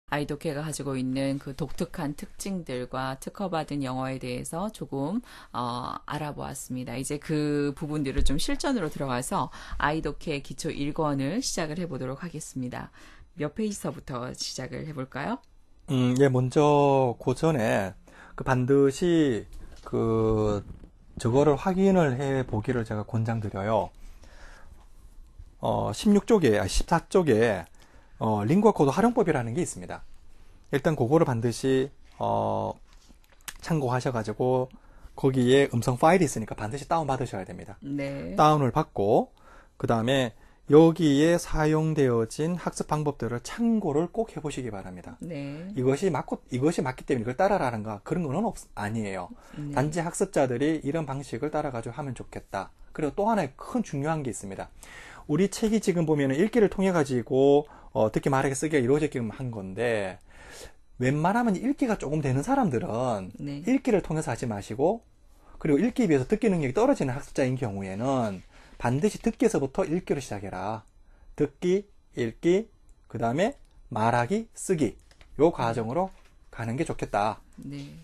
아이독해가 가지고 있는 그 독특한 특징들과 특허받은 영어에 대해서 조금 알아보았습니다. 이제 그 부분들을 좀 실전으로 들어가서 아이독해 기초 1권을 시작을 해보도록 하겠습니다. 몇 페이지서부터 시작을 해볼까요? 예, 먼저 그 전에 반드시 저거를 확인을 해 보기를 제가 권장드려요. 14쪽에 링구아 코드 활용법이라는 게 있습니다. 일단 그거를 반드시 참고하셔가지고 거기에 음성 파일이 있으니까 반드시 다운 받으셔야 됩니다. 네. 다운을 받고 그 다음에 여기에 사용되어진 학습 방법들을 참고를 꼭 해보시기 바랍니다. 네. 이것이 맞기 때문에 이걸 따라라는가 그런 거는 아니에요. 네. 단지 학습자들이 이런 방식을 따라가지고 하면 좋겠다. 그리고 또 하나의 큰 중요한 게 있습니다. 우리 책이 지금 보면은 읽기를 통해 가지고 듣기 말하기 쓰기가 이루어지게끔 한 건데 웬만하면 읽기가 조금 되는 사람들은 네. 읽기를 통해서 하지 마시고 그리고 읽기에 비해서 듣기 능력이 떨어지는 학습자인 경우에는 반드시 듣기에서부터 읽기로 시작해라. 듣기, 읽기, 그 다음에 말하기, 쓰기 요 과정으로 가는 게 좋겠다. 네.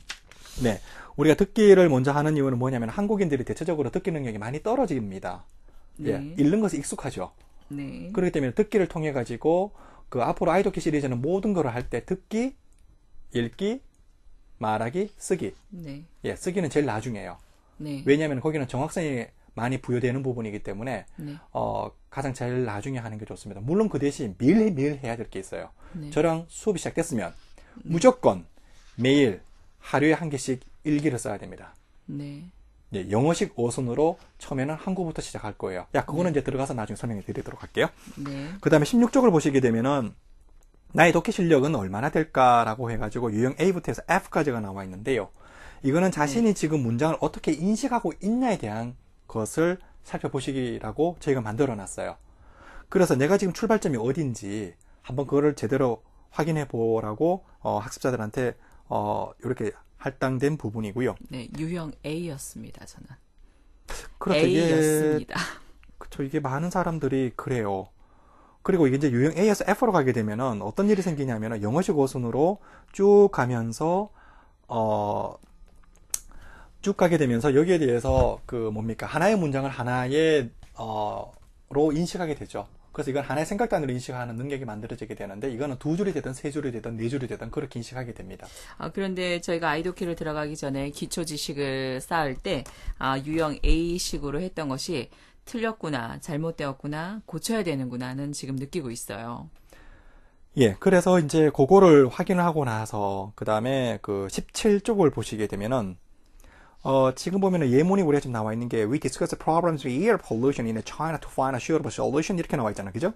네, 우리가 듣기를 먼저 하는 이유는 뭐냐면 한국인들이 대체적으로 듣기 능력이 많이 떨어집니다. 네. 예, 읽는 것이 익숙하죠. 네. 그렇기 때문에 듣기를 통해 가지고 앞으로 아이독기 시리즈는 모든 거를 할 때 듣기, 읽기, 말하기, 쓰기. 네. 예, 쓰기는 제일 나중이에요. 네. 왜냐하면 거기는 정확성이 많이 부여되는 부분이기 때문에 네. 가장 제일 나중에 하는 게 좋습니다. 물론 그 대신 매일 해야 될 게 있어요. 네. 저랑 수업이 시작됐으면 무조건 매일 하루에 한 개씩 일기를 써야 됩니다. 네. 예, 영어식 어순으로 처음에는 한국부터 시작할 거예요. 그거는 이제 들어가서 나중에 설명해 드리도록 할게요. 네. 그 다음에 16쪽을 보시게 되면은 나의 독해 실력은 얼마나 될까라고 해가지고 유형 A부터 해서 F까지가 나와 있는데요. 이거는 자신이 지금 문장을 어떻게 인식하고 있냐에 대한 것을 살펴보시기라고 저희가 만들어 놨어요. 그래서 내가 지금 출발점이 어딘지 한번 그거를 제대로 확인해 보라고 학습자들한테 이렇게 할당된 부분이고요. 네. 유형 A였습니다. 저는. 그렇죠. A였습니다. 그렇죠. 이게 많은 사람들이 그래요. 그리고 이게 이제 유형 A에서 F로 가게 되면은 어떤 일이 생기냐면은 영어식 어순으로 쭉 가면서 쭉 가게 되면서 여기에 대해서 하나의 문장을 하나의 로 인식하게 되죠. 그래서 이건 하나의 생각단으로 인식하는 능력이 만들어지게 되는데 이거는 두 줄이 되든 세 줄이 되든 네 줄이 되든 그렇게 인식하게 됩니다. 그런데 저희가 아이독해를 들어가기 전에 기초 지식을 쌓을 때 유형 A식으로 했던 것이 틀렸구나, 잘못되었구나, 고쳐야 되는구나는 지금 느끼고 있어요. 예, 그래서 이제 그거를 확인을 하고 나서 그 다음에 17쪽을 보시게 되면은 지금 보면은 예문이 우리가 지금 나와 있는 게 We discuss the problems with air pollution in China to find a suitable solution 이렇게 나와 있잖아요. 그죠?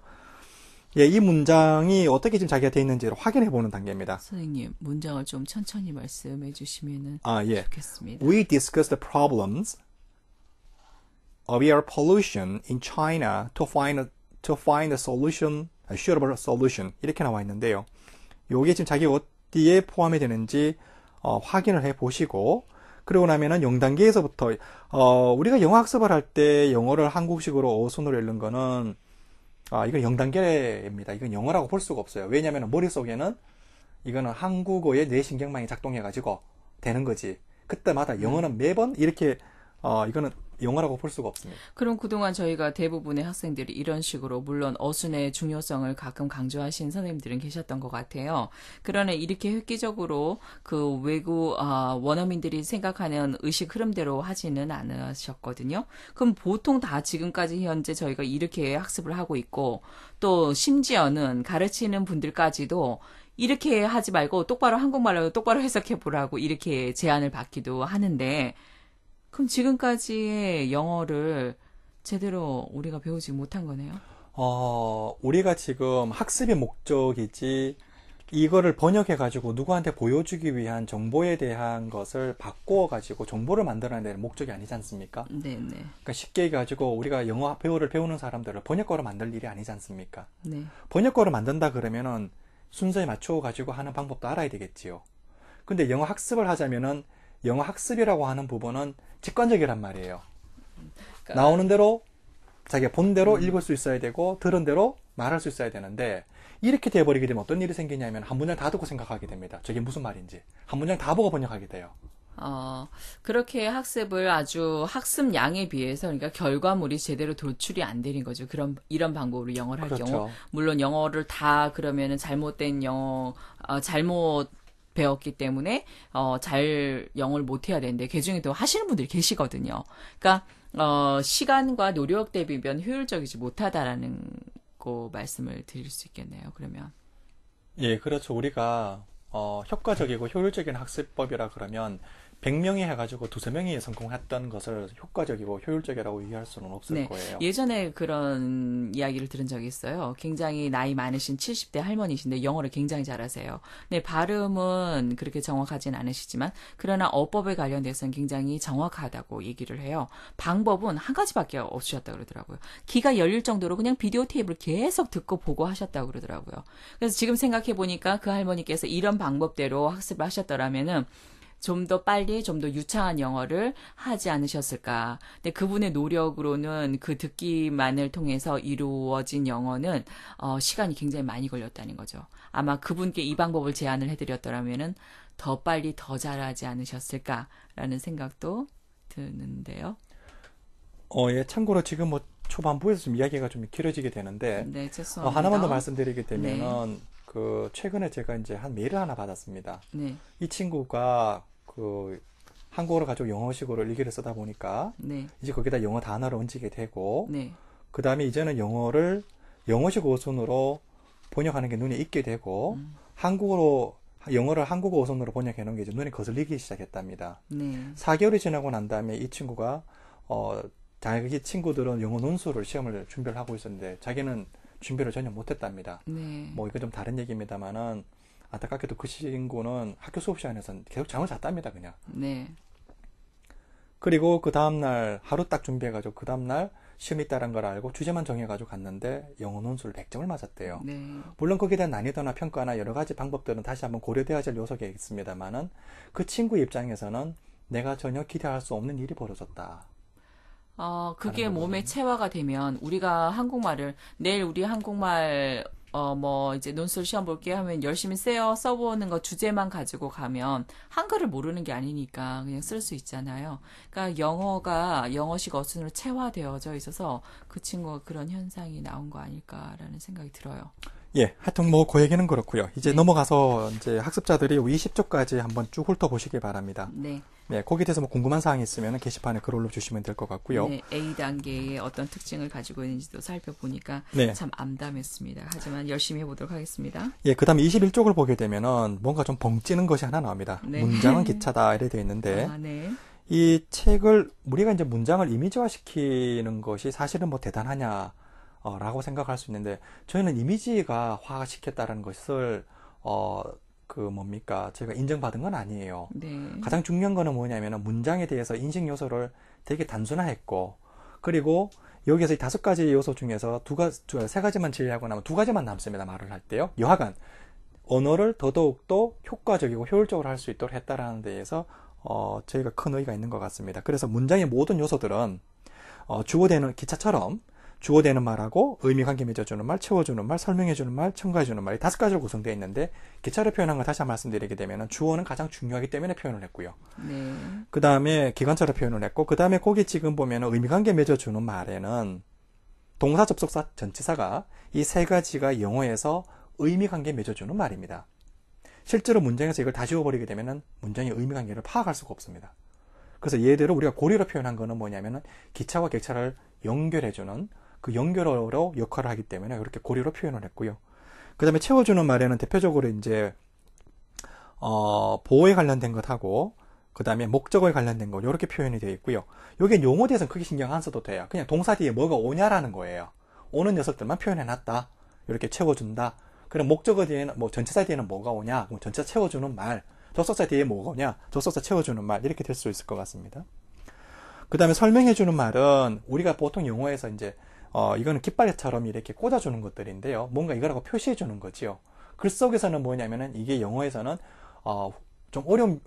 예, 이 문장이 어떻게 지금 자기가 되어 있는지를 확인해 보는 단계입니다. 선생님, 문장을 좀 천천히 말씀해 주시면 예. 좋겠습니다. We discuss the problems of air pollution in China to find a solution, a suitable solution 이렇게 나와 있는데요. 요게 지금 자기 어디에 포함이 되는지 확인을 해 보시고 그러고 나면은 0단계에서부터 우리가 영어 학습을 할 때 영어를 한국식으로 어순으로 읽는 거는 이건 0단계입니다. 이건 영어라고 볼 수가 없어요. 왜냐하면 머릿속에는 이거는 한국어의 뇌신경망이 작동해가지고 되는 거지. 그때마다 영어는 매번 이렇게 이거는 영어라고 볼 수가 없습니다. 그럼 그동안 저희가 대부분의 학생들이 이런 식으로 물론 어순의 중요성을 가끔 강조하신 선생님들은 계셨던 것 같아요. 그러나 이렇게 획기적으로 그 외국 원어민들이 생각하는 의식 흐름대로 하지는 않으셨거든요. 그럼 보통 다 지금까지 현재 저희가 이렇게 학습을 하고 있고 또 심지어는 가르치는 분들까지도 이렇게 하지 말고 똑바로 한국말로 똑바로 해석해 보라고 이렇게 제안을 받기도 하는데 그럼 지금까지의 영어를 제대로 우리가 배우지 못한 거네요? 우리가 지금 학습의 목적이지 이거를 번역해가지고 누구한테 보여주기 위한 정보에 대한 것을 바꾸어가지고 정보를 만들어내는 목적이 아니지 않습니까? 네네. 그러니까 쉽게 얘기해가지고 우리가 영어 배우를 배우는 사람들을 번역어로 만들 일이 아니지 않습니까? 네. 번역어를 만든다 그러면은 순서에 맞춰가지고 하는 방법도 알아야 되겠지요. 근데 영어 학습을 하자면은 영어 학습이라고 하는 부분은 직관적이란 말이에요. 그러니까 나오는 대로 자기가 본 대로 읽을 수 있어야 되고 들은 대로 말할 수 있어야 되는데 이렇게 돼버리게 되면 어떤 일이 생기냐면 한 문장 다 듣고 생각하게 됩니다. 저게 무슨 말인지. 한 문장 다 보고 번역하게 돼요. 그렇게 학습을 아주 학습량에 비해서 그러니까 결과물이 제대로 도출이 안 되는 거죠. 이런 방법으로 영어를 할 그렇죠. 경우 물론 영어를 다 그러면은 잘못된 영어 잘못 배웠기 때문에 잘 영어를 못 해야 되는데 그중에 또 하시는 분들이 계시거든요. 그러니까 시간과 노력 대비면 효율적이지 못하다라는 거 말씀을 드릴 수 있겠네요. 그러면 예, 그렇죠. 우리가 효과적이고 효율적인 학습법이라 그러면 100명이 해가지고 두세 명이 성공했던 것을 효과적이고 효율적이라고 얘기할 수는 없을 네, 거예요. 예전에 그런 이야기를 들은 적이 있어요. 굉장히 나이 많으신 70대 할머니신데 영어를 굉장히 잘하세요. 네, 발음은 그렇게 정확하진 않으시지만 그러나 어법에 관련돼서는 굉장히 정확하다고 얘기를 해요. 방법은 한 가지밖에 없으셨다고 그러더라고요. 귀가 열릴 정도로 그냥 비디오 테이프를 계속 듣고 보고 하셨다고 그러더라고요. 그래서 지금 생각해 보니까 그 할머니께서 이런 방법대로 학습을 하셨더라면은 좀 더 빨리, 좀 더 유창한 영어를 하지 않으셨을까. 근데 그분의 노력으로는 그 듣기만을 통해서 이루어진 영어는, 시간이 굉장히 많이 걸렸다는 거죠. 아마 그분께 이 방법을 제안을 해드렸더라면은 더 빨리 더 잘하지 않으셨을까라는 생각도 드는데요. 예, 참고로 지금 뭐 초반부에서 좀 이야기가 좀 길어지게 되는데, 네, 죄송합니다. 하나만 더 말씀드리게 되면은, 최근에 제가 이제 한 메일을 하나 받았습니다. 네, 이 친구가 한국어를 가지고 영어식으로 일기를 쓰다 보니까 네, 이제 거기다 영어 단어를 얹게 되고 네, 그 다음에 이제는 영어를 영어식 어순으로 번역하는 게 눈에 익게 되고 영어를 한국어 어순으로 번역해 놓은 게 이제 눈에 거슬리기 시작했답니다. 네, 4개월이 지나고 난 다음에 이 친구가 자기 친구들은 영어 논술을 시험을 준비를 하고 있었는데 자기는 준비를 전혀 못했답니다. 네, 뭐 이건 좀 다른 얘기입니다만은 안타깝게도 그 친구는 학교 수업 시간에서 계속 잠을 잤답니다, 그냥. 네, 그리고 그 다음날 하루 딱 준비해가지고 그 다음날 시험이 있다는 걸 알고 주제만 정해가지고 갔는데 영어 논술 100점을 맞았대요. 네. 물론 거기에 대한 난이도나 평가나 여러 가지 방법들은 다시 한번 고려되어야 할 요소가 있습니다만은 그 친구 입장에서는 내가 전혀 기대할 수 없는 일이 벌어졌다. 그게 하는 몸에 거거든요. 체화가 되면 우리가 한국말을 내일 우리 한국말 이제 논술 시험 볼게 하면 열심히 써보는 거 주제만 가지고 가면 한글을 모르는 게 아니니까 그냥 쓸 수 있잖아요. 그러니까 영어가 영어식 어순으로 체화되어져 있어서 그 친구가 그런 현상이 나온 거 아닐까라는 생각이 들어요. 예, 하여튼 뭐 그 얘기는 그렇고요. 이제 네. 넘어가서 이제 학습자들이 20쪽까지 한번 쭉 훑어보시기 바랍니다. 네. 네, 거기에 대해서 뭐 궁금한 사항이 있으면 게시판에 글 올려주시면 될 것 같고요. 네, A 단계의 어떤 특징을 가지고 있는지도 살펴보니까 네. 참 암담했습니다. 하지만 열심히 해보도록 하겠습니다. 예, 그 다음에 21쪽을 보게 되면은 뭔가 좀 벙찌는 것이 하나 나옵니다. 네. 문장은 기차다 이렇게 되어 있는데 네. 이 책을 우리가 이제 문장을 이미지화시키는 것이 사실은 뭐 대단하냐 라고 생각할 수 있는데 저희는 이미지가 화시켰다는 것을 제가 인정받은 건 아니에요. 네. 가장 중요한 거는 뭐냐면은 문장에 대해서 인식 요소를 되게 단순화했고 그리고 여기에서 이 5가지 요소 중에서 3가지만 제외하고 나면 2가지만 남습니다. 말을 할 때요. 여하간 언어를 더더욱더 효과적이고 효율적으로 할 수 있도록 했다라는 데에서 저희가 큰 의의가 있는 것 같습니다. 그래서 문장의 모든 요소들은 주어되는 기차처럼 주어되는 말하고 의미관계 맺어주는 말, 채워주는 말, 설명해주는 말, 첨가해주는 말이 5가지로 구성되어 있는데 기차를 표현한 걸 다시 한번 말씀드리게 되면 주어는 가장 중요하기 때문에 표현을 했고요. 네. 그 다음에 기관차로 표현을 했고 그 다음에 거기 지금 보면 의미관계 맺어주는 말에는 동사, 접속사, 전치사가 이 3가지가 영어에서 의미관계 맺어주는 말입니다. 실제로 문장에서 이걸 다 지워버리게 되면 문장의 의미관계를 파악할 수가 없습니다. 그래서 예대로 우리가 고리로 표현한 거는 뭐냐면은 기차와 객차를 연결해주는 그 연결어로 역할을 하기 때문에 이렇게 고리로 표현을 했고요. 그 다음에 채워주는 말에는 대표적으로 이제 보호에 관련된 것하고 그 다음에 목적어에 관련된 것 이렇게 표현이 되어 있고요. 여기에 용어에 대해서는 크게 신경 안 써도 돼요. 그냥 동사 뒤에 뭐가 오냐라는 거예요. 오는 녀석들만 표현해놨다. 이렇게 채워준다. 그럼 목적어 뒤에는 전치사 뒤에는 뭐가 오냐? 그럼 전치사 채워주는 말. 접속사 뒤에 뭐가 오냐? 접속사 채워주는 말. 이렇게 될 수 있을 것 같습니다. 그 다음에 설명해주는 말은 우리가 보통 영어에서 이제 이거는 깃발처럼 이렇게 꽂아주는 것들인데요. 뭔가 이거라고 표시해주는 거지요. 글 속에서는 뭐냐면은 이게 영어에서는 좀 어려운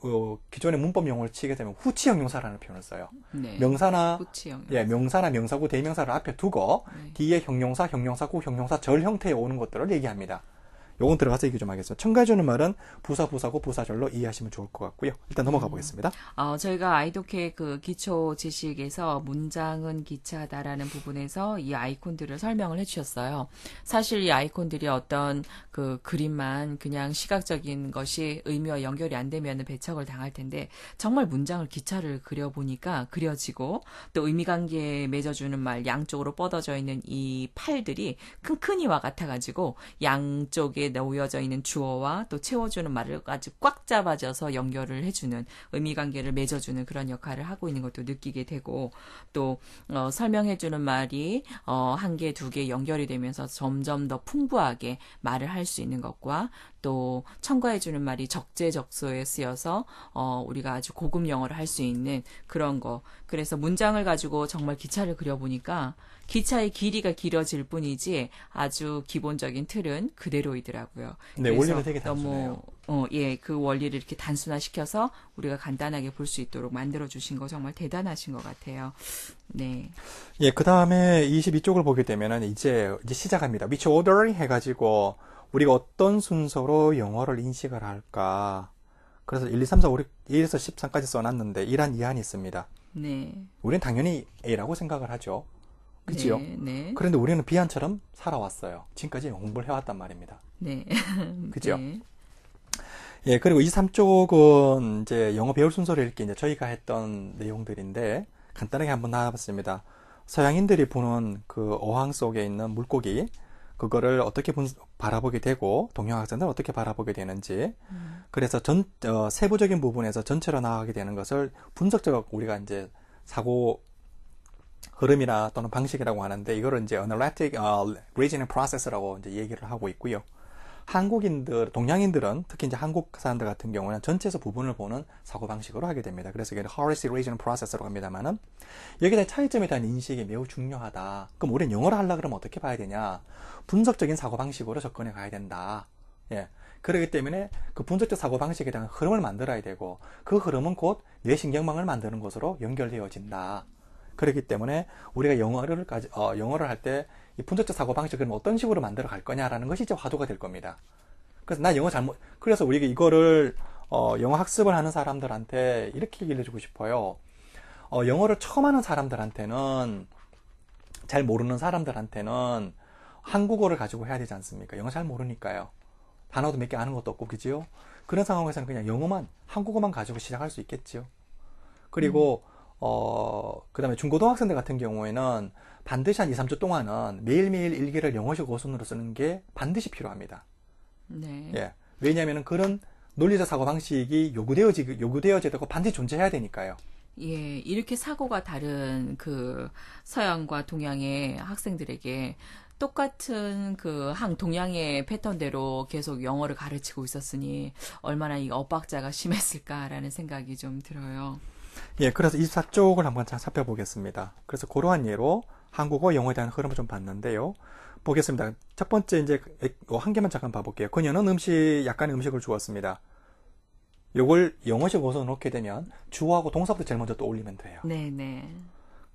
기존의 문법 용어를 치게 되면 후치 형용사라는 표현을 써요. 네. 명사나 후치 형용사. 예, 명사나 명사구, 대명사를 앞에 두고 네. 뒤에 형용사, 형용사구, 형용사절 형태에 오는 것들을 얘기합니다. 요건 들어가서 얘기 좀 하겠습니다. 첨가해주는 말은 부사, 부사고 부사절로 이해하시면 좋을 것 같고요. 일단 넘어가 보겠습니다. 저희가 아이독의 그 기초 지식에서 문장은 기차다라는 부분에서 이 아이콘들을 설명을 해주셨어요. 사실 이 아이콘들이 어떤 그 그림만 그냥 시각적인 것이 의미와 연결이 안 되면 배척을 당할 텐데 정말 문장을 기차를 그려보니까 그려지고 또 의미관계에 맺어주는 말 양쪽으로 뻗어져 있는 이 팔들이 큰큰이와 같아가지고 양쪽에 놓여져 있는 주어와 또 채워주는 말을 아주 꽉 잡아줘서 연결을 해주는 의미관계를 맺어주는 그런 역할을 하고 있는 것도 느끼게 되고 또 설명해주는 말이 한 개, 두 개 연결이 되면서 점점 더 풍부하게 말을 할 수 있는 것과 또 첨가해주는 말이 적재적소에 쓰여서 우리가 아주 고급 영어를 할 수 있는 그런 거. 그래서 문장을 가지고 정말 기차를 그려보니까 기차의 길이가 길어질 뿐이지 아주 기본적인 틀은 그대로이더라고요. 네, 원리는 되게 단순해요. 그 원리를 이렇게 단순화시켜서 우리가 간단하게 볼 수 있도록 만들어주신 거 정말 대단하신 것 같아요. 네. 예, 그 다음에 22쪽을 보게 되면은 이제 시작합니다. Which order 해가지고 우리가 어떤 순서로 영어를 인식을 할까. 그래서 1, 2, 3, 4, 5, 6, 1에서 13까지 써놨는데 이란 이한이 있습니다. 네. 우리는 당연히 A라고 생각을 하죠. 그치요? 네, 네. 그런데 우리는 B한처럼 살아왔어요. 지금까지 공부를 해왔단 말입니다. 네. 그죠? 네. 예, 그리고 23쪽은 이제 영어 배울 순서를 읽기 이제 저희가 했던 내용들인데 간단하게 한번 나와봤습니다. 서양인들이 보는 그 어항 속에 있는 물고기, 그거를 어떻게 바라보게 되고 동양 학생들은 어떻게 바라보게 되는지, 그래서 세부적인 부분에서 전체로 나가게 되는 것을 분석적 우리가 이제 사고 흐름이나 또는 방식이라고 하는데 이거를 이제 analytic reasoning process라고 이제 얘기를 하고 있고요. 동양인들은 특히 이제 한국 사람들 같은 경우는 전체에서 부분을 보는 사고 방식으로 하게 됩니다. 그래서 이게 holistic reasoning process라고 합니다만은 여기에 대한 차이점에 대한 인식이 매우 중요하다. 그럼 우리는 영어를 하려고 그러면 어떻게 봐야 되냐? 분석적인 사고 방식으로 접근해 가야 된다. 예. 그렇기 때문에 그 분석적 사고 방식에 대한 흐름을 만들어야 되고 그 흐름은 곧 뇌신경망을 만드는 것으로 연결되어진다. 그렇기 때문에 우리가 영어를 할 때 이 분석적 사고 방식을 어떤 식으로 만들어 갈 거냐라는 것이 이제 화두가 될 겁니다. 그래서 나 그래서 우리가 이거를 영어 학습을 하는 사람들한테 이렇게 얘기를 해주고 싶어요. 영어를 처음 하는 사람들한테는 잘 모르는 사람들한테는 한국어를 가지고 해야 되지 않습니까? 영어 잘 모르니까요. 단어도 몇 개 아는 것도 없고 그지요? 그런 상황에서는 그냥 한국어만 가지고 시작할 수 있겠지요. 그리고 그 다음에 중고등학생들 같은 경우에는 반드시 한 2, 3주 동안은 매일매일 일기를 영어식 어순으로 쓰는 게 반드시 필요합니다. 네. 예. 왜냐하면 그런 논리적 사고 방식이 요구되어지고 반드시 존재해야 되니까요. 예, 이렇게 사고가 다른 그 서양과 동양의 학생들에게 똑같은 그 동양의 패턴대로 계속 영어를 가르치고 있었으니 얼마나 이 엇박자가 심했을까라는 생각이 좀 들어요. 예, 그래서 24쪽을 한번 살펴보겠습니다. 그래서 그러한 예로 한국어, 영어에 대한 흐름을 좀 봤는데요. 보겠습니다. 첫 번째 이제 한 개만 잠깐 봐볼게요. 그녀는 약간의 음식을 주었습니다. 요걸 영어식 어순 넣게 되면 주어하고 동사부터 제일 먼저 떠올리면 돼요. 네네.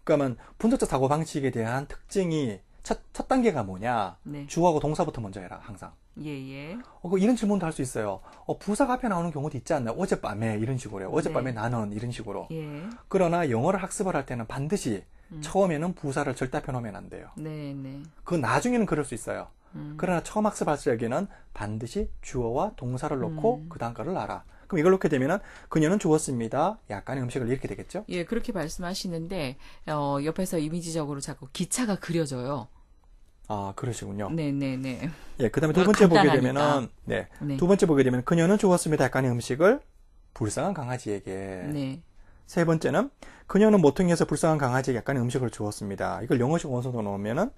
그러면 분석적 사고 방식에 대한 특징이 첫 단계가 뭐냐? 네. 주어하고 동사부터 먼저 해라, 항상. 예예. 이런 질문도 할 수 있어요. 부사가 앞에 나오는 경우도 있지 않나요? 어젯밤에 이런 식으로요. 어젯밤에 네. 나는 이런 식으로. 예. 그러나 영어를 학습을 할 때는 반드시 처음에는 부사를 절대 펴놓으면 안 돼요. 네네. 그 나중에는 그럴 수 있어요. 그러나 처음 학습할 적에는 반드시 주어와 동사를 넣고 그 다음 거를 알아. 그럼 이걸 넣게 되면은 그녀는 주었습니다. 약간의 음식을 이렇게 되겠죠? 예, 그렇게 말씀하시는데 옆에서 이미지적으로 자꾸 기차가 그려져요. 아, 그러시군요. 네네네. 예, 그 다음에 두 번째 보게 간단하니까. 되면은, 네. 네. 두 번째 보게 되면 그녀는 주었습니다. 약간의 음식을 불쌍한 강아지에게. 네. 세 번째는 그녀는 모퉁이에서 불쌍한 강아지에게 약간의 음식을 주었습니다. 이걸 영어식 원서로 넣으면은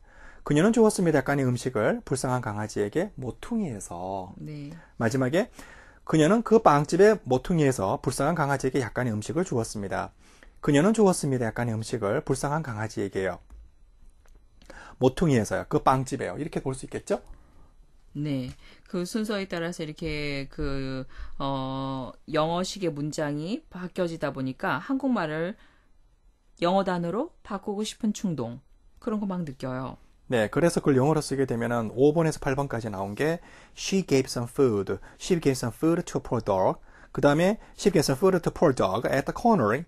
그녀는 주었습니다. 약간의 음식을 불쌍한 강아지에게 모퉁이에서. 네. 마지막에 그녀는 그 빵집의 모퉁이에서 불쌍한 강아지에게 약간의 음식을 주었습니다. 그녀는 주었습니다. 약간의 음식을 불쌍한 강아지에게요. 모퉁이에서요. 그 빵집에요. 이렇게 볼 수 있겠죠? 네. 그 순서에 따라서 이렇게 영어식의 문장이 바뀌어지다 보니까 한국말을 영어 단어로 바꾸고 싶은 충동. 그런 거 막 느껴요. 네, 그래서 그걸 영어로 쓰게 되면은 5번에서 8번까지 나온 게 She gave some food. She gave some food to a poor dog. 그 다음에 She gave some food to a poor dog at the corner.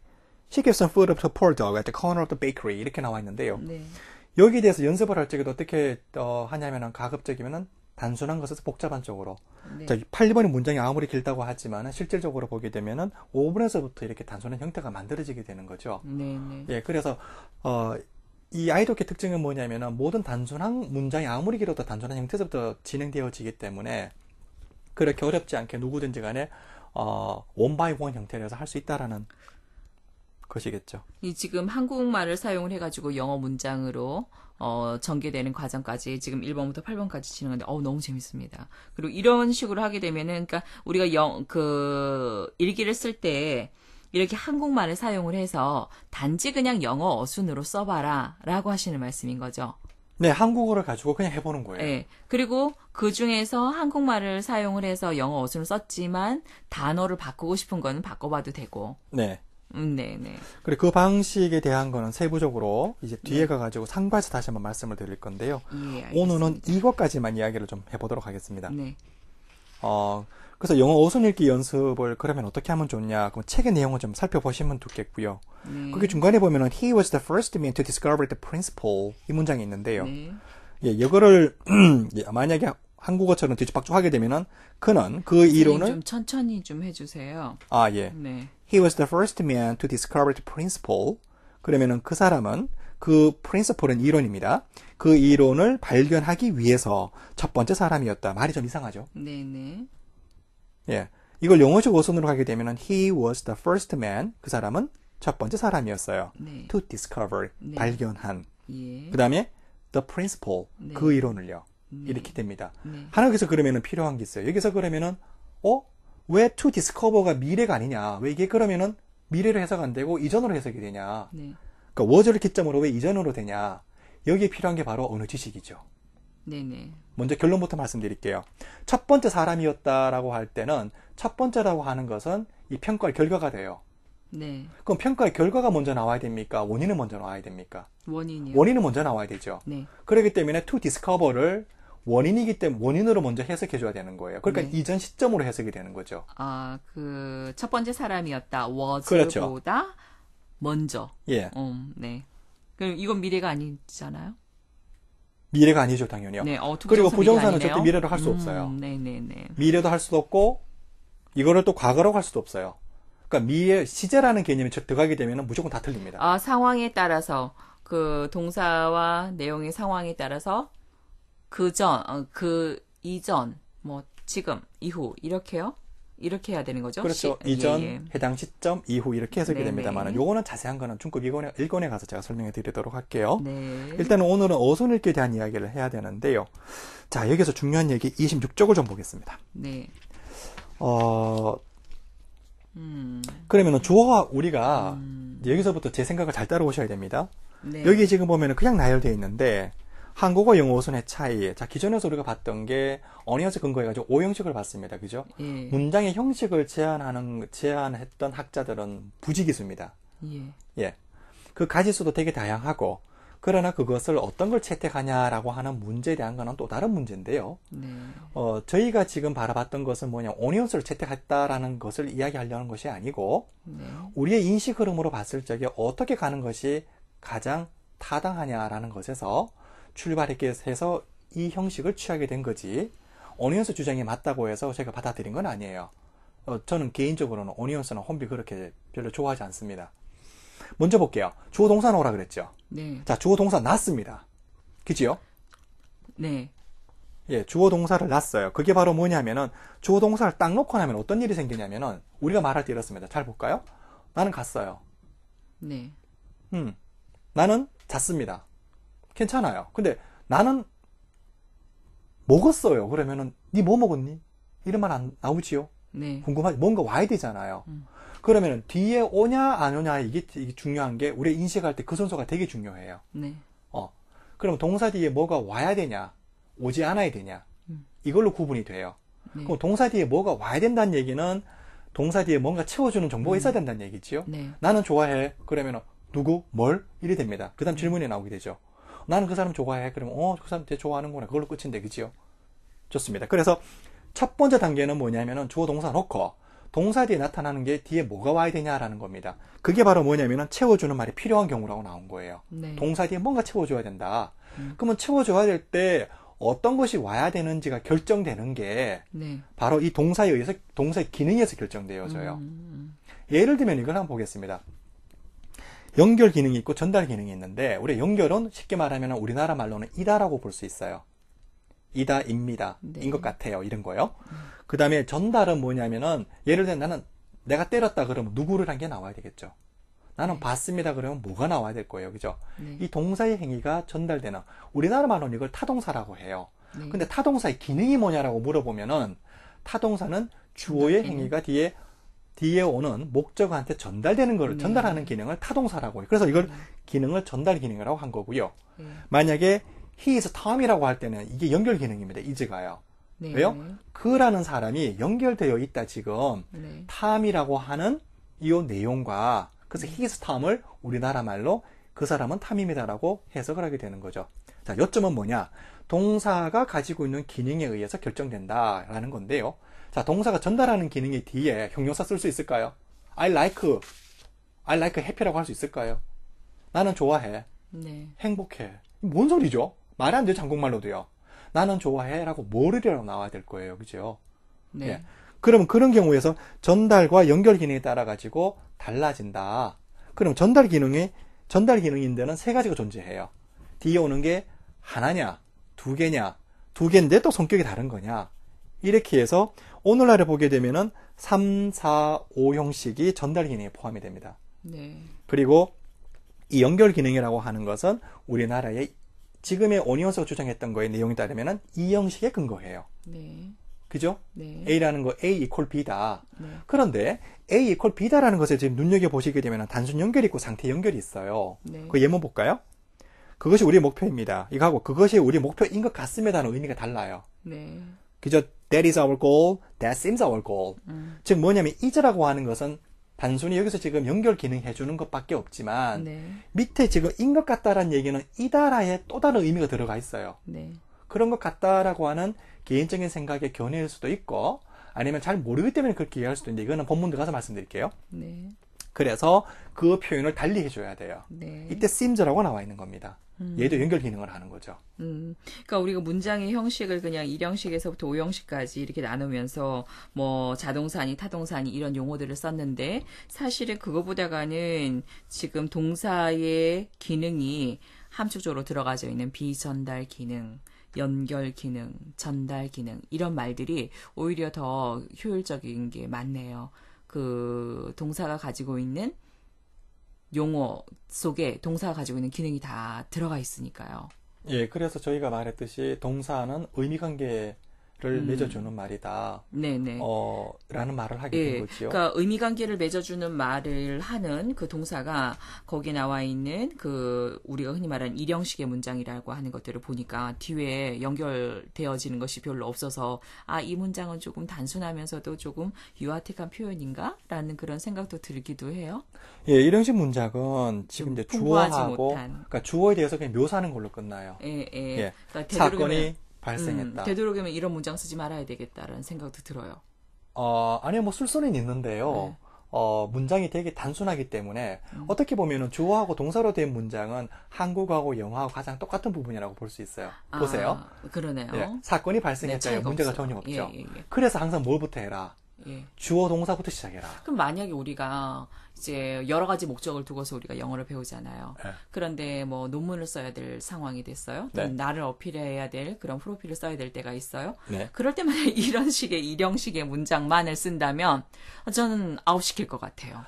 She gave some food to a poor dog at the corner of the bakery. 이렇게 나와 있는데요. 네. 여기에 대해서 연습을 할 적에도 어떻게 하냐면은 가급적이면은 단순한 것에서 복잡한 쪽으로. 네. 자, 8번의 문장이 아무리 길다고 하지만은 실질적으로 보게 되면은 5번에서부터 이렇게 단순한 형태가 만들어지게 되는 거죠. 네, 네. 예, 그래서 이 아이독의 특징은 뭐냐면은 모든 단순한 문장이 아무리 길어도 단순한 형태에서부터 진행되어지기 때문에 그렇게 어렵지 않게 누구든지 간에 one by one 형태로 할 수 있다라는 것이겠죠. 이 지금 한국말을 사용을 해가지고 영어 문장으로 전개되는 과정까지 지금 1번부터 8번까지 진행하는데 너무 재밌습니다. 그리고 이런 식으로 하게 되면은 그러니까 우리가 일기를 쓸 때 이렇게 한국말을 사용을 해서 단지 그냥 영어 어순으로 써봐라 라고 하시는 말씀인 거죠. 네, 한국어를 가지고 그냥 해보는 거예요. 네. 그리고 그 중에서 한국말을 사용을 해서 영어 어순을 썼지만 단어를 바꾸고 싶은 거는 바꿔봐도 되고. 네. 네네. 그리고 그 방식에 대한 거는 세부적으로 이제 뒤에 가가지고 상부에서 다시 한번 말씀을 드릴 건데요. 예, 알겠습니다. 오늘은 이것까지만 이야기를 좀 해보도록 하겠습니다. 네. 그래서 영어 어순 읽기 연습을 그러면 어떻게 하면 좋냐? 그럼 책의 내용을 좀 살펴보시면 좋겠고요. 네. 그게 중간에 보면은 He was the first man to discover the principle 이 문장이 있는데요. 네. 예, 이거를 만약에 한국어처럼 뒤집박죽 하게 되면은 그는 그 이론을 좀 천천히 좀 해주세요. 예. 네. He was the first man to discover the principle. 그러면은 그 사람은 그 principle은 이론입니다. 그 이론을 발견하기 위해서 첫 번째 사람이었다. 말이 좀 이상하죠? 네네. 예. 이걸 영어식 어순으로 하게 되면은 he was the first man. 그 사람은 첫 번째 사람이었어요. 네. to discover. 네. 발견한. 예. 그 다음에 the principle. 네. 그 이론을요. 네. 이렇게 됩니다. 네. 하나에서 그러면은 필요한 게 있어요. 여기서 그러면은 왜 to discover가 미래가 아니냐? 왜 이게 그러면은 미래로 해석 안 되고 이전으로 해석이 되냐? 네. 그러니까 was를 기점으로 왜 이전으로 되냐? 여기에 필요한 게 바로 어느 지식이죠. 네네. 먼저 결론부터 말씀드릴게요. 첫 번째 사람이었다라고 할 때는 첫 번째라고 하는 것은 이 평가의 결과가 돼요. 네. 그럼 평가의 결과가 먼저 나와야 됩니까? 원인은 먼저 나와야 됩니까? 원인이요. 원인은 먼저 나와야 되죠. 네. 그렇기 때문에 to discover를 원인이기 때문에 원인으로 먼저 해석해줘야 되는 거예요. 그러니까 네. 이전 시점으로 해석이 되는 거죠. 그 첫 번째 사람이었다. was보다 그렇죠. 먼저. 예. 네. 그럼 이건 미래가 아니잖아요. 미래가 아니죠, 당연히요. 네. 그리고 부정사 부정사는 미래가 절대 아니네요. 미래로 할 수 없어요. 네네네. 미래도 할 수도 없고 이거를 또 과거로 할 수도 없어요. 그러니까 시제라는 개념이 들어가게 되면 무조건 다 틀립니다. 상황에 따라서 그 동사와 내용의 상황에 따라서 그 이전, 지금, 이후 이렇게요? 이렇게 해야 되는 거죠? 그렇죠. 이전, 예. 해당 시점, 이후 이렇게 해석이 네네. 됩니다만 요거는 자세한 거는 중급 1권에 가서 제가 설명해 드리도록 할게요. 네. 일단은 오늘은 어순 읽기에 대한 이야기를 해야 되는데요. 자, 여기서 중요한 얘기 26쪽을 좀 보겠습니다. 네. 그러면은 주어가 우리가 여기서부터 제 생각을 잘 따라오셔야 됩니다. 네. 여기 지금 보면은 그냥 나열되어 있는데 한국어 영어 어순의 차이. 자, 기존에서 우리가 봤던 게 어니언스 근거해가지고 오형식을 봤습니다. 그죠? 예. 문장의 형식을 제안했던 학자들은 부지기수입니다. 예. 예. 그 가지수도 되게 다양하고, 그러나 그것을 어떤 걸 채택하냐라고 하는 문제에 대한 거는 또 다른 문제인데요. 네. 저희가 지금 바라봤던 것은 뭐냐, 오니언스를 채택했다라는 것을 이야기하려는 것이 아니고, 네. 우리의 인식 흐름으로 봤을 적에 어떻게 가는 것이 가장 타당하냐라는 것에서 출발해서 이 형식을 취하게 된 거지, 오니언스 주장이 맞다고 해서 제가 받아들인 건 아니에요. 저는 개인적으로는 오니언스나 홈비 그렇게 별로 좋아하지 않습니다. 먼저 볼게요. 주어 동사 넣으라 그랬죠. 네. 자, 주어 동사 놨습니다. 그지요? 네. 예, 주어 동사를 놨어요. 그게 바로 뭐냐면은 주어 동사를 딱 놓고 나면 어떤 일이 생기냐면은 우리가 말할 때 이렇습니다. 잘 볼까요? 나는 갔어요. 네. 나는 잤습니다. 괜찮아요. 근데 나는 먹었어요. 그러면은 니 뭐 먹었니? 이런 말 안 나오지요? 네. 궁금하지? 뭔가 와야 되잖아요. 그러면은 뒤에 오냐 안 오냐 이게 중요한 게 우리 인식할 때 그 순서가 되게 중요해요. 네. 그럼 동사 뒤에 뭐가 와야 되냐, 오지 않아야 되냐, 이걸로 구분이 돼요. 네. 그럼 동사 뒤에 뭐가 와야 된다는 얘기는 동사 뒤에 뭔가 채워주는 정보가 있어야 된다는 얘기지요. 네. 나는 좋아해. 그러면 누구, 뭘 이래 됩니다. 그 다음 질문이 나오게 되죠. 나는 그 사람 좋아해. 그러면 그 사람 되게 좋아하는구나. 그걸로 끝인데, 그지요? 좋습니다. 그래서 첫 번째 단계는 뭐냐면은 주어 동사 놓고 동사 뒤에 나타나는 게 뒤에 뭐가 와야 되냐라는 겁니다. 그게 바로 뭐냐면은 채워주는 말이 필요한 경우라고 나온 거예요. 네. 동사 뒤에 뭔가 채워줘야 된다. 그러면 채워줘야 될 때 어떤 것이 와야 되는지가 결정되는 게 네. 바로 이 동사에 의해서, 동사의 기능에 의해서 결정되어져요. 예를 들면 이걸 한번 보겠습니다. 연결 기능이 있고 전달 기능이 있는데, 우리 연결은 쉽게 말하면 우리나라 말로는 이다라고 볼 수 있어요. 이다, 입니다. 네. 인 것 같아요. 이런 거요. 그 다음에 전달은 뭐냐면은, 예를 들면 나는 내가 때렸다 그러면 누구를 한 게 나와야 되겠죠. 나는 네. 봤습니다 그러면 뭐가 나와야 될 거예요. 그죠? 네. 이 동사의 행위가 전달되는, 우리나라 말로는 이걸 타동사라고 해요. 네. 근데 타동사의 기능이 뭐냐라고 물어보면은, 타동사는 주어의 기능. 행위가 뒤에 오는 목적어한테 전달되는 걸, 네. 전달하는 기능을 타동사라고 해요. 그래서 이걸 기능을 전달 기능이라고 한 거고요. 네. 만약에 he is Tom이라고 할 때는 이게 연결 기능입니다. is가요. 네. 왜요? 그라는 사람이 연결되어 있다 지금. 네. 탐이라고 하는 이 내용과, 그래서 he is Tom을 우리나라 말로 그 사람은 탐입니다라고 해석을 하게 되는 거죠. 자, 요점은 뭐냐? 동사가 가지고 있는 기능에 의해서 결정된다라는 건데요. 자, 동사가 전달하는 기능의 뒤에 형용사 쓸 수 있을까요? I like happy라고 할 수 있을까요? 나는 좋아해. 네. 행복해. 뭔 소리죠? 말이 안 되죠, 한국말로도요. 나는 좋아해 라고 뭐르리라고 나와야 될 거예요. 그죠? 네. 예. 그럼 그런 경우에서 전달과 연결 기능에 따라 가지고 달라진다. 그럼 전달 기능인데는 세 가지가 존재해요. 뒤에 오는 게 하나냐, 두 개냐, 두 개인데 또 성격이 다른 거냐. 이렇게 해서 오늘날에 보게 되면은 3, 4, 5 형식이 전달 기능에 포함이 됩니다. 네. 그리고 이 연결 기능이라고 하는 것은 우리나라의 지금의 오니언스가 주장했던 거의 내용에 따르면은 이 형식에 근거해요. 네. 그죠? 네. A라는 거 A 이퀄 B다. 네. 그런데 A 이퀄 B다라는 것을 지금 눈여겨보시게 되면 단순 연결이 있고 상태 연결이 있어요. 네. 그 예문 볼까요? 그것이 우리의 목표입니다. 이거하고 그것이 우리의 목표인 것 같습니다는 의미가 달라요. 네. 그죠? That is our goal. That seems our goal. 즉 뭐냐면 is라고 하는 것은 단순히 여기서 지금 연결 기능 해주는 것밖에 없지만 네. 밑에 지금 인 것 같다라는 얘기는 이다라에 또 다른 의미가 들어가 있어요. 네. 그런 것 같다라고 하는 개인적인 생각의 견해일 수도 있고 아니면 잘 모르기 때문에 그렇게 이해할 수도 있는데 이거는 본문 들어가서 말씀드릴게요. 네. 그래서 그 표현을 달리 해줘야 돼요. 네. 이때 seems라고 나와 있는 겁니다. 얘도 연결 기능을 하는 거죠. 그러니까 우리가 문장의 형식을 그냥 1형식에서부터 5형식까지 이렇게 나누면서 뭐 자동사니 타동사니 이런 용어들을 썼는데 사실은 그거보다가는 지금 동사의 기능이 함축적으로 들어가져 있는 비전달 기능, 연결 기능, 전달 기능 이런 말들이 오히려 더 효율적인 게 많네요. 그 동사가 가지고 있는 용어 속에 동사가 가지고 있는 기능이 다 들어가 있으니까요. 예, 그래서 저희가 말했듯이 동사는 의미관계를 맺어주는 말이다. 네네. 라는 말을 하게 된 거지요. 그러니까 의미관계를 맺어주는 말을 하는 그 동사가 거기 나와 있는 그 우리가 흔히 말하는 일형식의 문장이라고 하는 것들을 보니까 뒤에 연결되어지는 것이 별로 없어서 이 문장은 조금 단순하면서도 조금 유아틱한 표현인가? 라는 그런 생각도 들기도 해요. 예, 일형식 문장은 지금 이제 풍부하지 주어하고, 못한. 그러니까 주어에 대해서 그냥 묘사하는 걸로 끝나요. 예. 예. 그러니까 사건이 발생했다. 되도록이면 이런 문장 쓰지 말아야 되겠다라는 생각도 들어요. 아니요, 뭐 쓸 수는 있는데요. 문장이 되게 단순하기 때문에 어떻게 보면은 주어하고 동사로 된 문장은 한국어하고 영어하고 가장 똑같은 부분이라고 볼 수 있어요. 보세요. 그러네요. 예, 사건이 네, 발생했다요. 차이가 문제가 없어요. 전혀 없죠. 예. 그래서 항상 뭘부터 해라? 예. 주어 동사부터 시작해라. 그럼 만약에 우리가 이제 여러 가지 목적을 두고서 우리가 영어를 배우잖아요. 네. 그런데 뭐 논문을 써야 될 상황이 됐어요. 네. 나를 어필해야 될 그런 프로필을 써야 될 때가 있어요. 네. 그럴 때마다 이런 식의 일형식의 문장만을 쓴다면 저는 아웃시킬 것 같아요.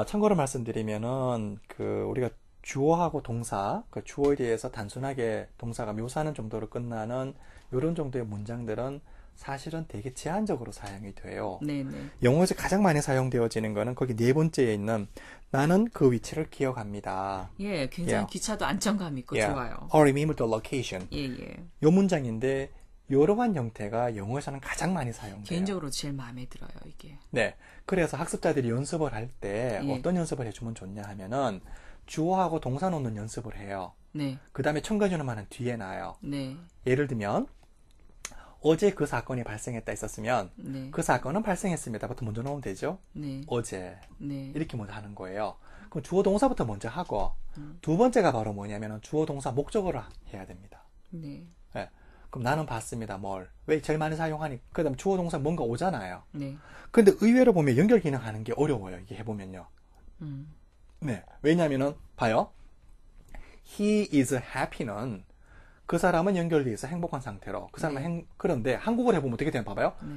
참고로 말씀드리면은 우리가 주어하고 동사, 그 주어에 대해서 단순하게 동사가 묘사하는 정도로 끝나는 이런 정도의 문장들은 사실은 되게 제한적으로 사용이 돼요. 네네. 영어에서 가장 많이 사용되어지는 거는 거기 네 번째에 있는 나는 그 위치를 기억합니다. 예, 굉장히 기차도 안정감 있고 좋아요. Or remember the location. 예. 요 문장인데 이러한 형태가 영어에서는 가장 많이 사용돼요. 개인적으로 제일 마음에 들어요, 이게. 네. 그래서 학습자들이 연습을 할 때 예. 어떤 연습을 해주면 좋냐 하면은 주어하고 동사 놓는 연습을 해요. 네. 그 다음에 첨가주는 말은 뒤에 나와요. 네. 예를 들면 어제 그 사건이 발생했다 있었으면 네. 그 사건은 발생했습니다부터 먼저 넣으면 되죠. 네. 어제 네. 이렇게 먼저 하는 거예요. 그럼 주어 동사부터 먼저 하고 두 번째가 바로 뭐냐면 주어 동사 목적어를 해야 됩니다. 네. 예. 그럼 나는 봤습니다. 뭘? 왜 제일 많이 사용하니? 그 다음 주어 동사 뭔가 오잖아요. 네. 근데 의외로 보면 연결 기능 하는 게 어려워요. 이게 해보면요. 음. 네. 왜냐면은 봐요. He is happy는 그 사람은 연결되어 있어 행복한 상태로. 그 사람은 그런데 한국어로 해보면 어떻게 되나 봐봐요. 네.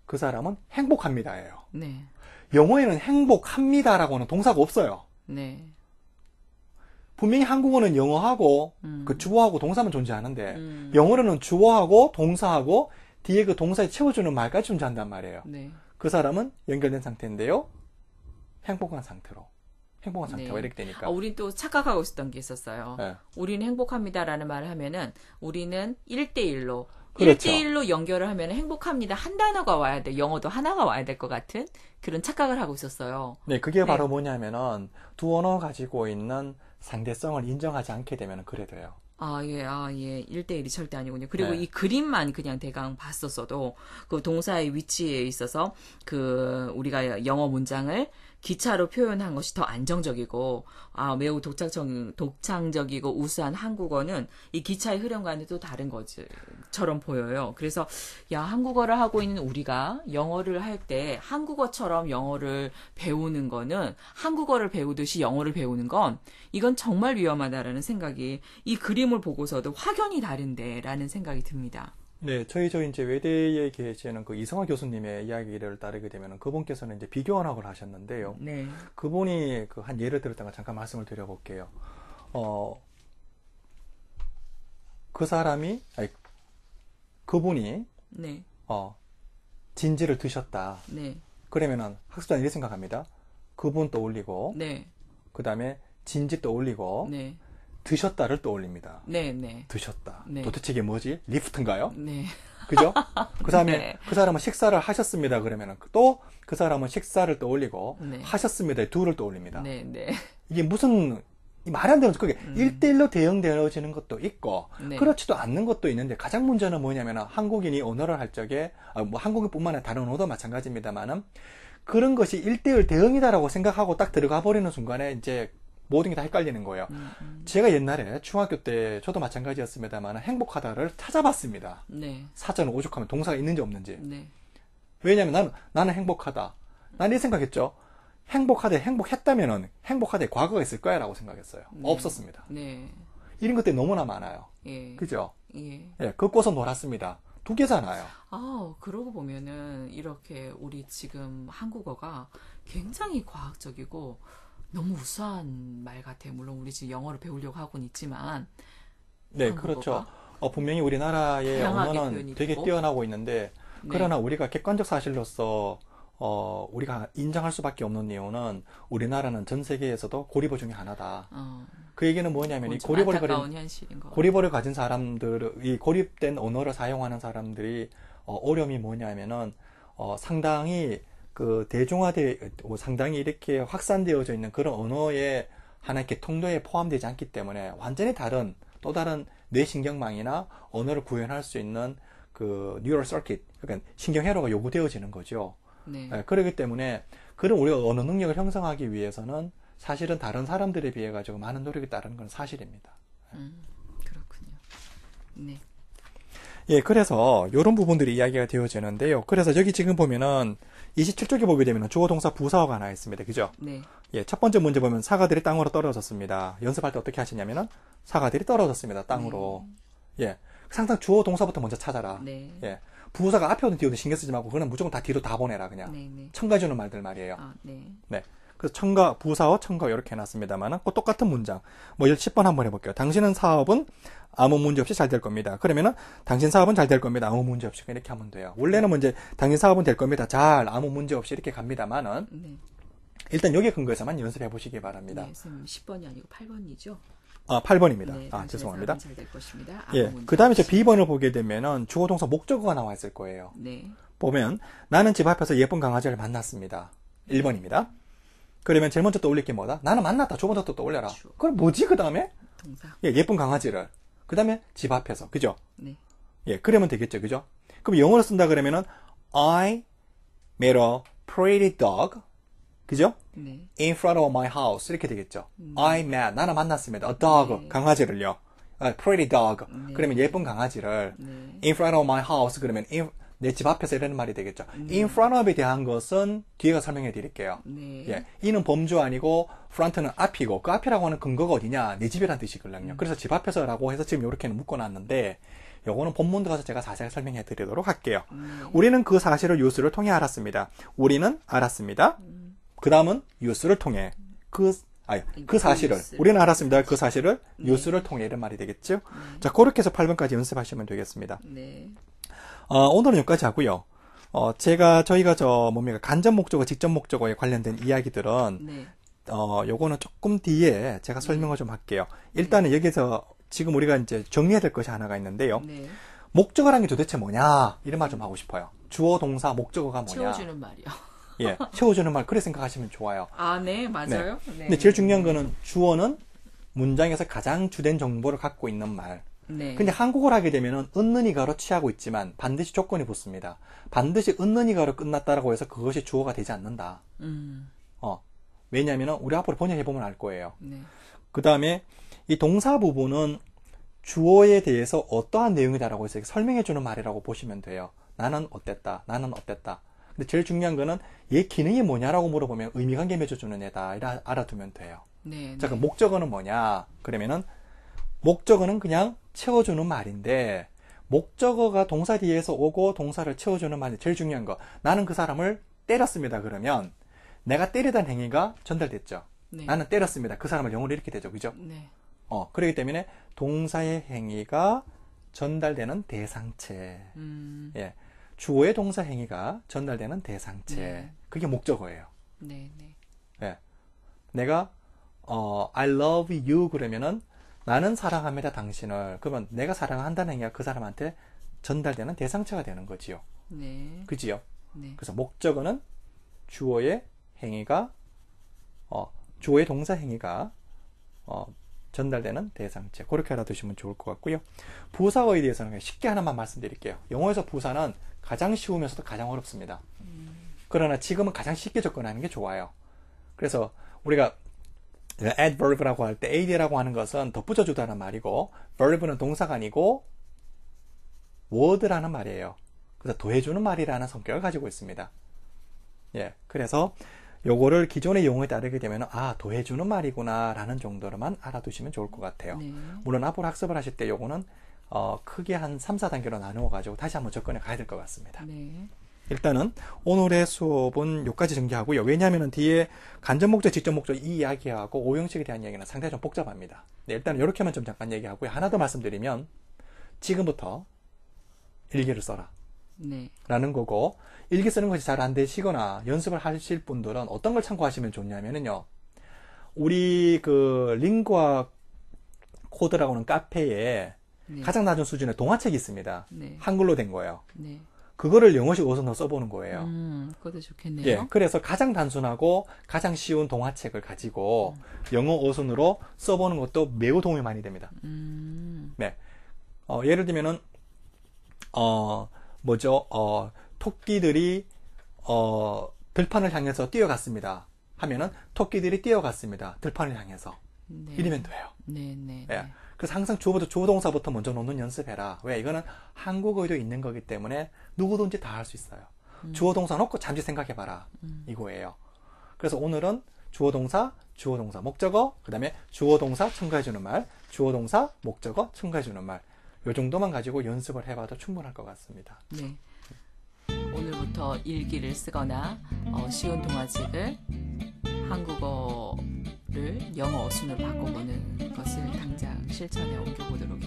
그 사람은 행복합니다예요. 네. 영어에는 행복합니다라고는 동사가 없어요. 네. 분명히 한국어는 영어하고 그 주어하고 동사만 존재하는데 영어로는 주어하고 동사하고 뒤에 그 동사에 채워주는 말까지 존재한단 말이에요. 네. 그 사람은 연결된 상태인데요. 행복한 상태로. 행복한 상태가 네. 이렇게 되니까. 우린 또 착각하고 있었던 게 있었어요. 네. 우리는 행복합니다라는 말을 하면은 우리는 1대1로 그렇죠. 1대1로 연결을 하면 행복합니다. 한 단어가 와야 돼. 영어도 하나가 와야 될 것 같은 그런 착각을 하고 있었어요. 네, 그게 네. 바로 뭐냐면은 두 언어가 가지고 있는 상대성을 인정하지 않게 되면 그래 돼요. 아, 예, 1대1이 절대 아니군요. 그리고 네. 이 그림만 그냥 대강 봤었어도 그 동사의 위치에 있어서 그 우리가 영어 문장을 기차로 표현한 것이 더 안정적이고 매우 독창적이고 우수한 한국어는 이 기차의 흐름과는 또 다른 것처럼 보여요. 그래서 한국어를 하고 있는 우리가 영어를 할 때 한국어처럼 영어를 배우는 거는 한국어를 배우듯이 영어를 배우는 건 이건 정말 위험하다라는 생각이 이 그림을 보고서도 확연히 다른데라는 생각이 듭니다. 네, 저 이제 외대에 계시는 그 이성화 교수님의 이야기를 따르게 되면 그분께서는 이제 비교원학을 하셨는데요. 네. 그분이 그 한 예를 들었다가 잠깐 말씀을 드려볼게요. 그분이 네. 진지를 드셨다. 네. 그러면은 학습자는 이렇게 생각합니다. 그분 떠올리고, 네. 그 다음에 진지 떠올리고, 네. 드셨다를 떠올립니다. 네. 네. 드셨다. 네. 도대체 이게 뭐지? 리프트인가요? 네. 그죠? 그 다음에 네. 그 사람은 식사를 하셨습니다. 그러면은 또 그 사람은 식사를 떠올리고 네. 하셨습니다. 둘을 떠올립니다. 네, 네. 이게 무슨 말이 안 되는 그게 1대1로 대응되어지는 것도 있고 네. 그렇지도 않는 것도 있는데 가장 문제는 뭐냐면 한국인이 언어를 할 적에 뭐 한국인뿐만 아니라 다른 언어도 마찬가지입니다만은 그런 것이 1대1 대응이다라고 생각하고 딱 들어가 버리는 순간에 이제 모든 게 다 헷갈리는 거예요. 제가 옛날에 중학교 때 저도 마찬가지였습니다만 행복하다를 찾아봤습니다. 네. 사전을 오죽하면 동사가 있는지 없는지. 네. 왜냐하면 나는 행복하다. 나는 이 생각했죠. 행복하다, 행복했다면은 행복하다의 과거가 있을 거야 라고 생각했어요. 네. 없었습니다. 네. 이런 것들이 너무나 많아요. 예. 그죠? 예. 예, 걷고서 놀았습니다. 두 개잖아요. 그러고 보면은 이렇게 우리 지금 한국어가 굉장히 과학적이고 너무 우수한 말 같아요. 물론 우리 지금 영어를 배우려고 하고는 있지만. 네, 한국어가? 그렇죠. 분명히 우리나라의 다양하게 언어는 표현이 되게 되고. 뛰어나고 있는데, 네. 그러나 우리가 객관적 사실로서, 우리가 인정할 수밖에 없는 이유는 우리나라는 전 세계에서도 고리버 중에 하나다. 그 얘기는 뭐냐면, 이 그건 좀 안타까운 고리버를 현실인 것 고리버를 가진 사람들, 이 고립된 언어를 사용하는 사람들이 어려움이 뭐냐면은 상당히 그 상당히 이렇게 확산되어져 있는 그런 언어의 하나의 이렇게 통로에 포함되지 않기 때문에 완전히 다른 또 다른 뇌신경망이나 언어를 구현할 수 있는 그 뉴럴 서킷, 그러니까 신경회로가 요구되어지는 거죠. 네. 그렇기 때문에 그런 우리가 언어 능력을 형성하기 위해서는 사실은 다른 사람들에 비해 가지고 많은 노력이 따르는 건 사실입니다. 그렇군요. 네. 예, 그래서 이런 부분들이 이야기가 되어지는데요. 그래서 여기 지금 보면은 27쪽에 보게 되면 주어 동사 부사어가 하나 있습니다. 그죠? 네. 예, 첫 번째 문제 보면 사과들이 땅으로 떨어졌습니다. 연습할 때 어떻게 하시냐면은 사과들이 떨어졌습니다. 땅으로. 예. 항상 주어 동사부터 먼저 찾아라. 네. 예. 부사가 앞에 오든 뒤에 오든 신경 쓰지 말고 그냥 무조건 다 뒤로 다 보내라 그냥. 네. 네. 첨가해주는 말들 말이에요. 네. 네. 그래서 부사어, 첨가 이렇게 해놨습니다만은 그 똑같은 문장. 뭐 10번 한번 해볼게요. 당신은 사업은 아무 문제 없이 잘 될 겁니다. 그러면은 당신 사업은 잘 될 겁니다. 아무 문제 없이 이렇게 하면 돼요. 원래는 먼저 당신 사업은 될 겁니다. 잘 아무 문제 없이 이렇게 갑니다만은 네. 일단 여기 근거에서만 연습해 보시기 바랍니다. 네. 선생님 10번이 아니고 8번이죠? 8번입니다. 네. 죄송합니다. 잘될 것입니다. 예. 그 다음에 저 B번을 보게 되면은 주어 동사 목적어가 나와 있을 거예요. 네. 보면 나는 집 앞에서 예쁜 강아지를 만났습니다. 1번입니다. 그러면 제일 먼저 떠올릴 게 뭐다? 나는 만났다. 두 번째 또 떠올려라. 그렇죠. 그럼 뭐지 그 다음에? 동사. 예, 예쁜 강아지를. 그 다음에 집 앞에서. 그죠? 네. 예, 그러면 되겠죠. 그죠? 그럼 영어로 쓴다 그러면은 I made a pretty dog. 그죠? 네. In front of my house. 이렇게 되겠죠. I met. 나는 만났습니다. A dog. 네. 강아지를요. pretty dog. 네. 그러면 예쁜 강아지를 네. in front of my house. 그러면 내 집 앞에서 이라는 말이 되겠죠. in front of에 대한 것은 뒤에가 설명해 드릴게요. 네. 예, 이는 범주 아니고 front는 앞이고 그 앞이라고 하는 근거가 어디냐? 내 집이란 뜻이거든요. 그래서 집 앞에서라고 해서 지금 이렇게는 묶어놨는데 요거는 본문 가서 제가 자세히 설명해 드리도록 할게요. 우리는 그 사실을 뉴스를 통해 알았습니다. 우리는 알았습니다. 그 다음은 뉴스를 통해 그 사실을 우리는 알았습니다. 그 사실을 뉴스를 통해 이런 말이 되겠죠. 자, 그렇게 해서 8번까지 연습하시면 되겠습니다. 네. 오늘은 여기까지 하고요. 저희가 간접 목적어, 직접 목적어에 관련된 이야기들은, 네. 요거는 조금 뒤에 제가 설명을 좀 할게요. 일단은 여기서 지금 우리가 이제 정리해야 될 것이 하나가 있는데요. 네. 목적어라는 게 도대체 뭐냐? 이런 말 좀 하고 싶어요. 주어, 동사, 목적어가 뭐냐? 채워주는 말이요. 예, 채워주는 말, 그렇게 생각하시면 좋아요. 아, 네, 맞아요. 네. 근데 제일 중요한 거는 주어는 문장에서 가장 주된 정보를 갖고 있는 말. 네. 근데 한국어를 하게 되면은 은는이가로 취하고 있지만 반드시 조건이 붙습니다. 반드시 은는이가로 끝났다라고 해서 그것이 주어가 되지 않는다. 왜냐하면은 우리 앞으로 번역해 보면 알 거예요. 네. 그 다음에 이 동사 부분은 주어에 대해서 어떠한 내용이다라고 해서 설명해 주는 말이라고 보시면 돼요. 나는 어땠다. 나는 어땠다. 근데 제일 중요한 거는 얘 기능이 뭐냐라고 물어보면 의미관계 맺어주는 애다. 이라 알아두면 돼요. 네. 자, 그럼 목적어는 뭐냐? 그러면은 목적어는 그냥 채워주는 말인데 목적어가 동사 뒤에서 오고 동사를 채워주는 말이 제일 중요한 거. 나는 그 사람을 때렸습니다. 그러면 내가 때리던 행위가 전달됐죠. 네. 나는 때렸습니다. 그 사람을 영어로 이렇게 되죠. 그죠? 네. 그렇기 때문에 동사의 행위가 전달되는 대상체. 예. 주어의 동사 행위가 전달되는 대상체. 네. 그게 목적어예요. 네. 네. 예. 내가 I love you 그러면은 나는 사랑합니다 당신을. 그러면 내가 사랑한다는 행위가 그 사람한테 전달되는 대상체가 되는 거지요. 네. 그지요? 네. 그래서 목적어는 주어의 행위가 주어의 동사 행위가 전달되는 대상체. 그렇게 알아두시면 좋을 것 같고요. 부사어에 대해서는 그냥 쉽게 하나만 말씀드릴게요. 영어에서 부사는 가장 쉬우면서도 가장 어렵습니다. 그러나 지금은 가장 쉽게 접근하는 게 좋아요. 그래서 우리가 adverb라고 할 때 ad라고 하는 것은 덧붙여주다는 말이고 verb는 동사가 아니고 word라는 말이에요. 그래서 더해주는 말이라는 성격을 가지고 있습니다. 예, 그래서 요거를 기존의 용어에 따르게 되면 더해주는 말이구나 라는 정도로만 알아두시면 좋을 것 같아요. 네. 물론 앞으로 학습을 하실 때 요거는 크게 한 3, 4단계로 나누어 가지고 다시 한번 접근해 가야 될 것 같습니다. 네. 일단은 오늘의 수업은 여기까지 정리하고요. 왜냐하면 뒤에 간접 목적, 직접 목적 이 이야기하고 오형식에 대한 이야기는 상당히 좀 복잡합니다. 네, 일단 이렇게만 좀 잠깐 얘기하고요. 하나 더 말씀드리면 지금부터 일기를 써라. 네. 라는 거고 일기 쓰는 것이 잘 안 되시거나 연습을 하실 분들은 어떤 걸 참고하시면 좋냐면요. 우리 그 링구아 코드라고 하는 카페에 네. 가장 낮은 수준의 동화책이 있습니다. 네. 한글로 된 거예요. 네. 그거를 영어식 어순으로 써보는 거예요. 그것도 좋겠네요. 예, 그래서 가장 단순하고 가장 쉬운 동화책을 가지고 영어 어순으로 써보는 것도 매우 도움이 많이 됩니다. 네, 예를 들면은 토끼들이 들판을 향해서 뛰어갔습니다. 하면은 토끼들이 뛰어갔습니다. 들판을 향해서. 네. 이러면 돼요. 네, 네. 예. 그래서 항상 주어동사부터 먼저 놓는 연습해라. 왜? 이거는 한국어에도 있는 거기 때문에 누구든지 다 할 수 있어요. 주어동사 놓고 잠시 생각해봐라. 이거예요. 그래서 오늘은 주어동사, 목적어, 그 다음에 주어동사 첨가해주는 말, 주어동사, 목적어 첨가해주는 말. 요 정도만 가지고 연습을 해봐도 충분할 것 같습니다. 네. 오늘부터 일기를 쓰거나 쉬운 동화책을 한국어를 영어 어순으로 바꿔보는 것을 당장 실천해 옮겨보도록